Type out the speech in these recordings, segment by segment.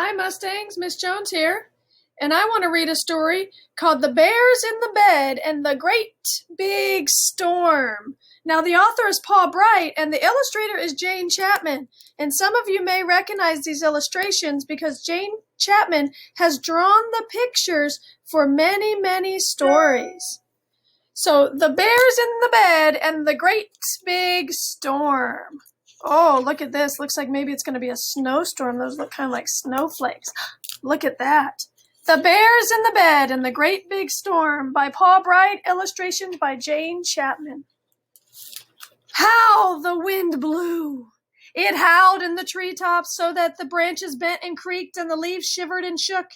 Hi, Mustangs. Miss Jones here. And I want to read a story called The Bears in the Bed and the Great Big Storm. Now, the author is Paul Bright, and the illustrator is Jane Chapman. And some of you may recognize these illustrations because Jane Chapman has drawn the pictures for many, many stories. So, The Bears in the Bed and the Great Big Storm. Oh, look at this. Looks like maybe it's going to be a snowstorm. Those look kind of like snowflakes. Look at that. The Bears in the Bed and the Great Big Storm by Paul Bright, illustrations by Jane Chapman. How the wind blew! It howled in the treetops so that the branches bent and creaked and the leaves shivered and shook.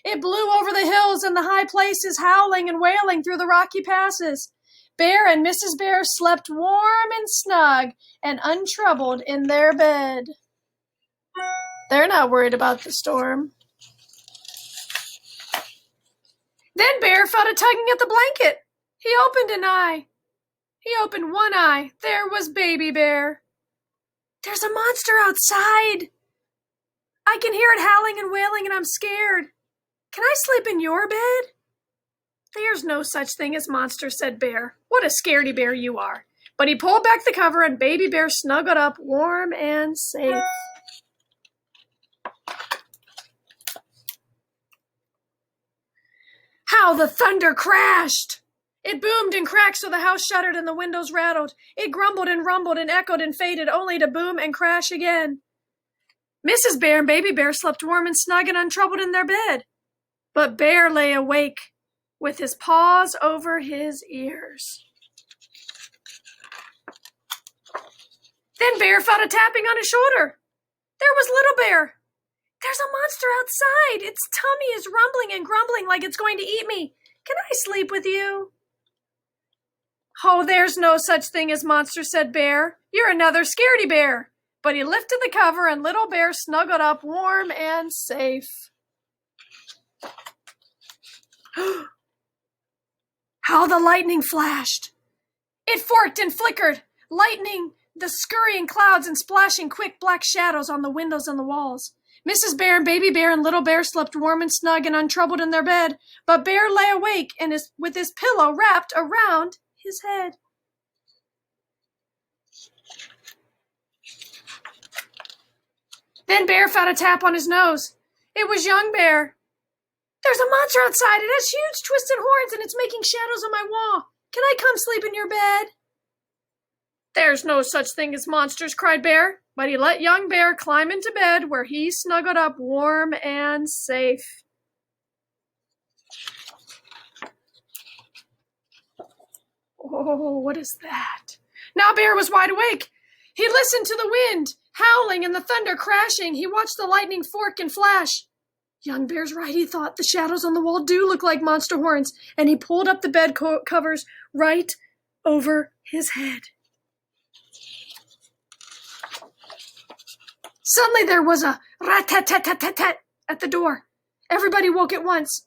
It blew over the hills and the high places, howling and wailing through the rocky passes. Bear and Mrs. Bear slept warm and snug and untroubled in their bed. They're not worried about the storm. Then Bear felt a tugging at the blanket. He opened an eye. He opened one eye. There was Baby Bear. There's a monster outside. I can hear it howling and wailing, and I'm scared. Can I sleep in your bed? There's no such thing as monsters, said Bear. What a scaredy bear you are. But he pulled back the cover, and Baby Bear snuggled up warm and safe. How the thunder crashed! It boomed and cracked so the house shuddered and the windows rattled. It grumbled and rumbled and echoed and faded, only to boom and crash again. Mrs. Bear and Baby Bear slept warm and snug and untroubled in their bed. But Bear lay awake, with his paws over his ears. Then Bear felt a tapping on his shoulder. There was Little Bear. There's a monster outside. Its tummy is rumbling and grumbling like it's going to eat me. Can I sleep with you? Oh, there's no such thing as monster, said Bear. You're another scaredy bear. But he lifted the cover and Little Bear snuggled up warm and safe. How the lightning flashed! It forked and flickered, lightning the scurrying clouds and splashing quick black shadows on the windows and the walls. Mrs. Bear and Baby Bear and Little Bear slept warm and snug and untroubled in their bed, but Bear lay awake and with his pillow wrapped around his head. Then Bear felt a tap on his nose. It was young Bear. There's a monster outside. It has huge twisted horns and it's making shadows on my wall. Can I come sleep in your bed? There's no such thing as monsters, cried Bear. But he let young Bear climb into bed where he snuggled up warm and safe. Oh, what is that? Now Bear was wide awake. He listened to the wind howling and the thunder crashing. He watched the lightning fork and flash. Young Bear's right, he thought. The shadows on the wall do look like monster horns. And he pulled up the bed covers right over his head. Suddenly there was a rat-tat-tat-tat-tat-tat at the door. Everybody woke at once.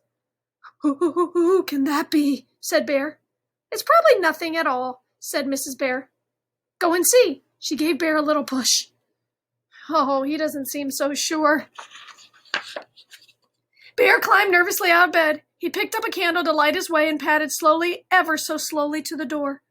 Who can that be? Said Bear. It's probably nothing at all, said Mrs. Bear. Go and see. She gave Bear a little push. Oh, he doesn't seem so sure. Bear climbed nervously out of bed. He picked up a candle to light his way and padded slowly, ever so slowly, to the door.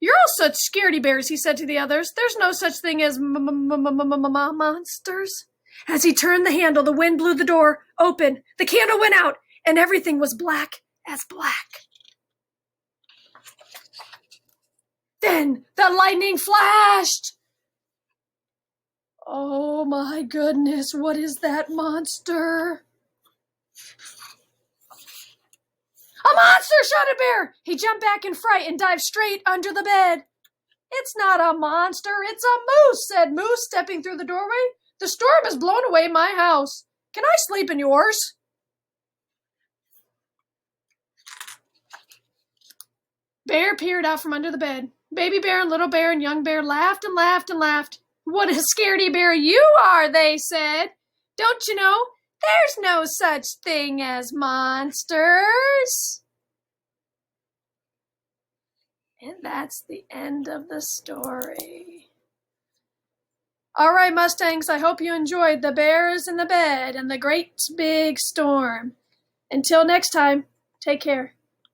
You're all such scaredy bears, he said to the others. There's no such thing as monsters. As he turned the handle, the wind blew the door open. The candle went out, and everything was black as black. Then the lightning flashed. Oh my goodness, what is that monster? A monster, shouted Bear. He jumped back in fright and dived straight under the bed. It's not a monster, it's a moose, said Moose, stepping through the doorway. The storm has blown away my house. Can I sleep in yours? Bear peered out from under the bed. Baby Bear and Little Bear and Young Bear laughed and laughed and laughed. What a scaredy bear you are, they said. Don't you know? There's no such thing as monsters. And that's the end of the story. All right, Mustangs, I hope you enjoyed The Bears in the Bed and the Great Big Storm. Until next time, take care.